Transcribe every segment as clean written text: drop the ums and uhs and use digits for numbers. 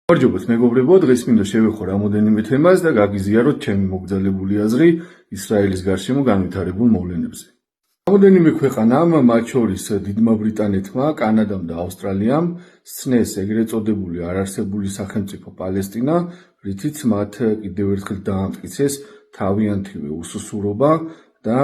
გამარჯობათ მეგობრებო, დღეს მინდა შევეხო რამოდენიმე თემას და გაგიზიაროთ ჩემი მოგრძალებული აზრი ისრაელის გარშემო განვითარებულ მოვლენებზე. რამოდენიმე ქვეყანამ, მათ შორის დიდმა ბრიტანეთმა, კანადამ და ავსტრალიამ სცნეს ეგრეთ წოდებული არარსებული სახელმწიფო პალესტინა, რითიც მათ კიდევ ერთხელ დაამტკიცეს თავიანთივე უსუსურობა და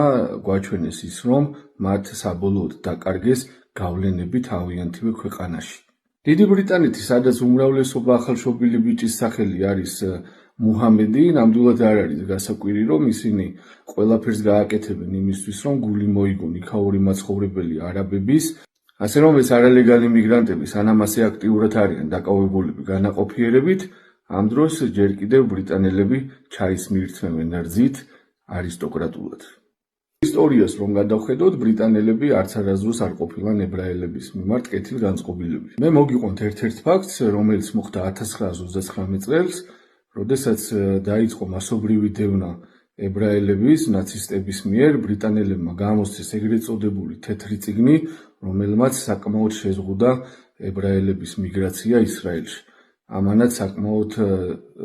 გვაჩვენეს ის, რომ მათ საბოლოოდ დაკარგეს გავლენები თავიანთივე ქვეყანაში. დიდი ბრიტანეთი, სადაც უმრავლესობა ახალშობილი ბიჭის სახელი არის მუჰამედი, ნამდვილად არ არის გასაკვირი, რომ ისინი ყველაფერს გააკეთებენ იმისთვის, რომ გული მოიგონ იქაური მაცხოვრებელი არაბების, ასე რომ ეს არალეგალი მიგრანტები სანამ ასე აქტიურად არიან დაკავებულები განაყოფიერებით, ამ დროს ჯერ კიდევ ბრიტანელები ჩაისმირთმევენ რძით არისტოკრატულად. ისტორიას რომ გადავხედოთ, ბრიტანელები არც არასდროს არ ყოფილან ებრაელების მიმართ კეთილგანწყობილები. მე მოგიყვანთ ერთ-ერთ ფაქტს, რომელიც მოხდა 1939 წელს, როდესაც დაიწყო მასობრივი დევნა ებრაელების ნაცისტების მიერ, ბრიტანელებმა გამოსცეს ეგრეთ წოდებული თეთრი წიგნი, რომელმაც საკმაოდ შეზღუდა ებრაელების მიგრაცია ისრაელში. ამანაც საკმაოდ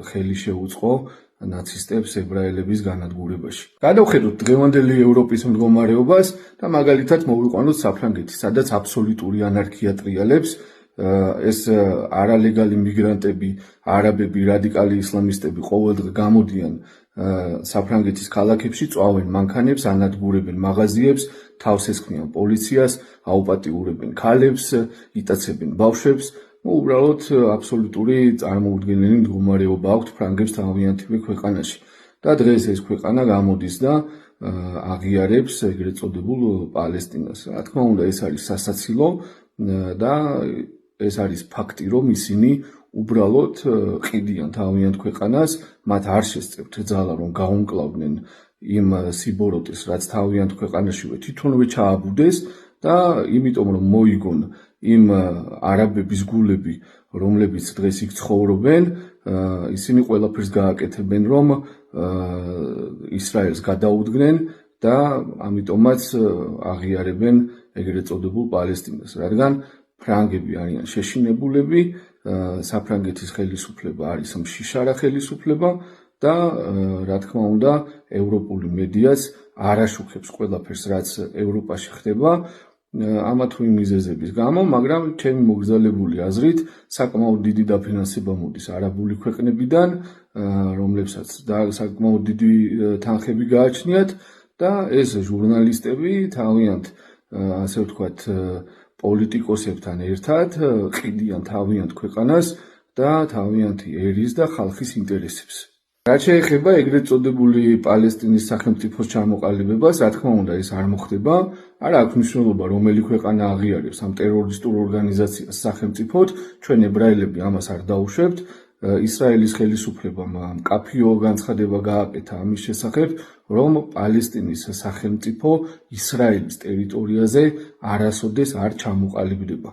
ხელი შეუწყო ნაცისტებს ებრაელების განადგურებაში. გადავხედოთ დღევანდელი ევროპის მდგომარეობას და მაგალითად მოვიყვანოთ საფრანგეთი, სადაც აბსოლუტური ანარქია ტრიალებს. ეს არალეგალი მიგრანტები, არაბები, რადიკალი ისლამისტები ყოველდღე გამოდიან საფრანგეთის ქალაქებში, წვავენ მანქანებს, ანადგურებენ მაღაზიებს, თავს ესხმიან პოლიციას, აუპატიურებენ ქალებს, იტაცებენ ბავშვებს. უბრალოდ აბსოლუტური წარმოუდგენელი მდგომარეობა აქვთ ფრანგებს თავიანთივე ქვეყანაში. და დღეს ეს ქვეყანა გამოდის და აღიარებს ეგრეთ წოდებულ პალესტინას. რა თქმა უნდა, ეს არის სასაცილო და ეს არის ფაქტი, რომ ისინი უბრალოდ ყიდიან თავიანთ ქვეყანას, მათ არ შესწევთ ძალა, რომ გაუმკლავდნენ იმ სიბოროტეს, რაც თავიანთ ქვეყანაშივე თვითონვე ჩააბუდეს და იმიტომ რომ მოიგონ იმ არაბების გულები, რომლებიც დღეს იქ ცხოვრობენ, ისინი ყველაფერს გააკეთებენ, რომ ისრაელს გადაუდგნენ და ამიტომაც აღიარებენ ეგრეთ წოდებულ პალესტინას, რადგან ფრანგები არიან შეშინებულები, საფრანგეთის ხელისუფლება არის მშიშარა ხელისუფლება და რა თქმა უნდა, ევროპული მედიაც არ აშუქებს ყველაფერს, რაც ევროპაში ხდება, ამა თუ იმ მიზეზების გამო, მაგრამ ჩემი მოგრძალებული აზრით, საკმაოდ დიდი დაფინანსება მოდის არაბული ქვეყნებიდან, რომლებსაც საკმაოდ დიდი თანხები გააჩნიათ და ეს ჟურნალისტები თავიანთ, ასე ვთქვათ, პოლიტიკოსებთან ერთად ყიდიან თავიანთ ქვეყანას და თავიანთი ერის და ხალხის ინტერესებს. რაც შეეხება ეგრეთ წოდებული პალესტინის სახელმწიფოს ჩამოყალიბებას, რა თქმა უნდა, ეს არ მოხდება. არ აქვს მნიშვნელობა, რომელი ქვეყანა აღიარებს ამ ტერორისტულ ორგანიზაციას სახელმწიფოდ, ჩვენ ებრაელები ამას არ დაუშვებთ. ისრაელის ხელისუფლებამ მკაფიო განცხადება გააკეთა ამის შესახებ, რომ პალესტინის სახელმწიფო ისრაელის ტერიტორიაზე არასოდეს არ ჩამოყალიბდება.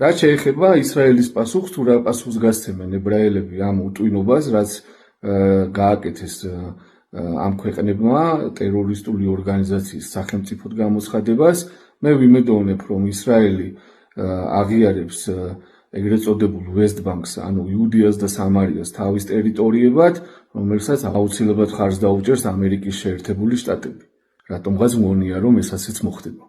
რაც შეეხება ისრაელის პასუხს, თუ რა პასუხს გასცემენ ებრაელები ამ უტვინობას, რაც გააკეთეს ამ ქვეყნებმა ტერორისტული ორგანიზაციის სახელმწიფოდ გამოცხადებას, მე ვიმედოვნებ, რომ ისრაელი აღიარებს ეგრეთ წოდებულ ვესტბანკს, ანუ იუდეას და სამარიას თავის ტერიტორიებად, რომელსაც აუცილებლად ხარს დაუჭერს ამერიკის შეერთებული შტატები. რატომღაც მგონია, რომ ეს ასეც მოხდება.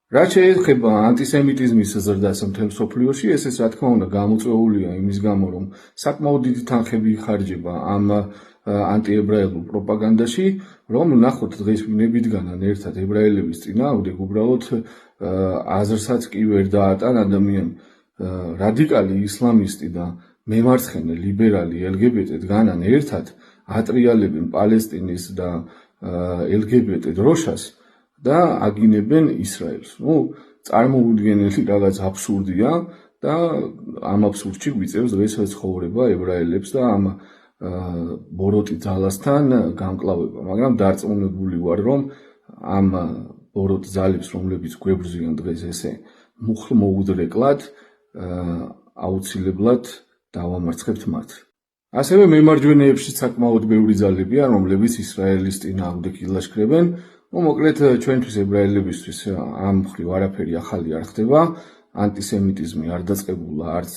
რაც შეეხება ანტისემიტიზმის ზრდას მთელ მსოფლიოში, ეს რა თქმა უნდა გამოწვეულია იმის გამო, რომ საკმაოდ დიდი თანხები იხარჯება ამ ანტიებრაელულ პროპაგანდაში, რომ ნახოთ დღეს ვინებიდგანან ერთად ებრაელების წინააღმდეგ, უბრალოდ აზრსაც კი ვერ დაატან ადამიანი. რადიკალი ისლამისტი და მემარცხენე ლიბერალი LGBT დგანან ერთად ატრიალებენ პალესტინის და LGBT დროშას და აგინებენ ისრაელს. წარმოუდგენელი რაღაც აბსურდია და ამ აბსურდში გვიწევს დღეს ცხოვრება ებრაელებს და ამ ბოროტი ძალასთან გამკლავება, მაგრამ დარწმუნებული ვარ, რომ ამ ბოროტ ძალებს, რომლებიც გვებრძვიან დღეს ესე მუხლ მოუდრეკლად, აუცილებლად დავამარცხებთ მათ. ასევე მემარჯვენეებში საკმაოდ ბევრი ძალებია, რომლებიც ისრაელის წინააღმდეგ ილაშქრებენ. მოკლედ ჩვენთვის ებრაელებისთვის ამ მხრივ არაფერი ახალი არ ხდება. ანტისემიტიზმი არ დაწყებულა არც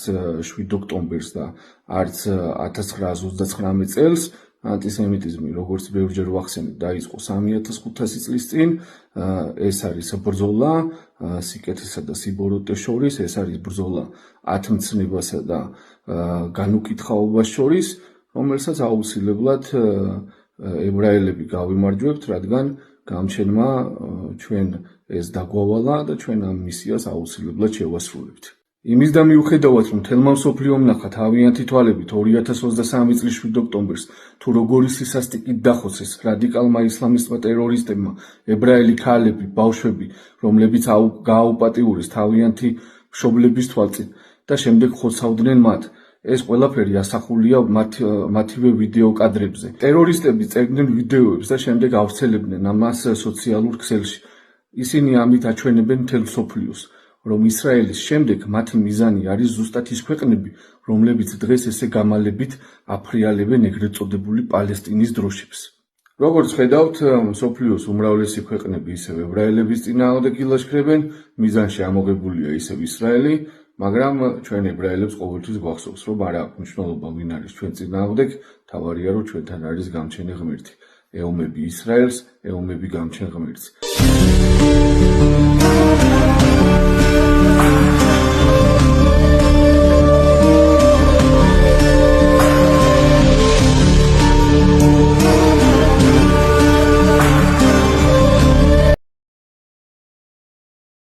7 ოქტომბერს და არც 1939 წელს. ანტისემიტიზმი, როგორც ბევრჯერ ვახსენებ, დაიწყო 3500 წლის წინ. ეს არის ბრძოლა სიკეთისა და სიბოროტეს შორის, ეს არის ბრძოლა ათმცნებასა და განუკითხაობას შორის, რომელსაც აუცილებლად ებრაელები გავიმარჯვებთ, რადგან გამჩენმა ჩვენ ეს დაგვავალა და ჩვენ ამ მისიას აუცილებლად შევასრულებთ. იმის და მიუხედავად, რომ მთელმა მსოფლიომ ნახა თავიანთი თვალებით 2023 წლის 7 ოქტომბერს, თუ როგორი სისასტიკით დახოცეს რადიკალმა ისლამისტმა ტერორისტებმა ებრაელი ქალები, ბავშვები, რომლებიც გააუპატიურეს თავიანთი მშობლების თვალწინ და შემდეგ ხოცავდნენ მათ. ეს ყველაფერი ასახულია მათივე ვიდეო კადრებზე. ტერორისტები წერდნენ ვიდეოებს და შემდეგ ავრცელებდნენ ამას სოციალურ ქსელში. ისინი ამით აჩვენებენ მთელ მსოფლიოს, რომ ისრაელის შემდეგ მათი მიზანი არის ზუსტად ის ქვეყნები, რომლებიც დღეს ესე გამალებით აფრიალებენ ეგრეთ წოდებული პალესტინის დროშებს. როგორც ხედავთ, მსოფლიოს უმრავლესი ქვეყნები ისევ ებრაელების წინააღმდეგ ილაშქრებენ, მიზანში ამოღებულია ისევ ისრაელი, მაგრამ ჩვენ ებრაელებს ყოველთვის გვახსოვს, რომ არ აქვს მნიშვნელობა ვინ არის ჩვენ წინააღმდეგ, თავარია რომ ჩვენთან არის გამჩენი ღმერთი. ეომები ისრაელს, ეომები გამჩენ ღმერთს.